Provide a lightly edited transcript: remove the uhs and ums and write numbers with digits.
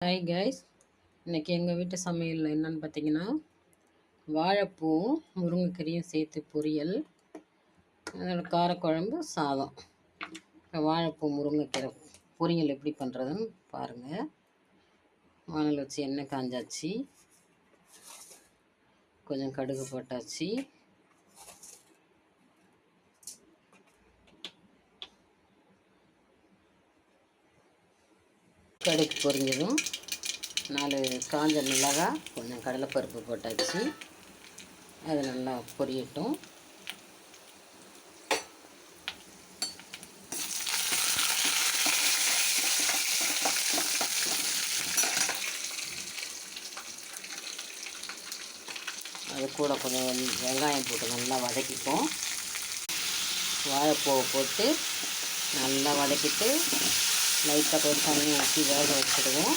Hi guys, இன்னைக்கு எங்கள் வீட்டு சமையல் என்னன்னு பார்த்தீங்கன்னா வாழைப்பூவும் முருங்கைக்கறியும் சேர்த்து பொரியல், அதோட காரக்குழம்பு, சாதம். வாழைப்பூ முருங்கைக்கீரை பொரியல் எப்படி பண்ணுறதுன்னு பாருங்கள். வானல் வச்சு எண்ணெய் காஞ்சாச்சு, கொஞ்சம் கடுகு போட்டாச்சு, கடுகு பொரிஞ்சதும் 4 காஞ்ச மிளகாய், கொஞ்சம் கடலைப்பருப்பு போட்டாச்சு. அது நல்லா பொரியட்டும். அது கூட கொஞ்சம் வெங்காயம் போட்டு நல்லா வதக்கிப்போம். வாழைப்பூவை போட்டு நல்லா வதக்கிட்டு லைட்டாக கொஞ்சம் தண்ணி ஊற்றி வேக வச்சுடுவோம்.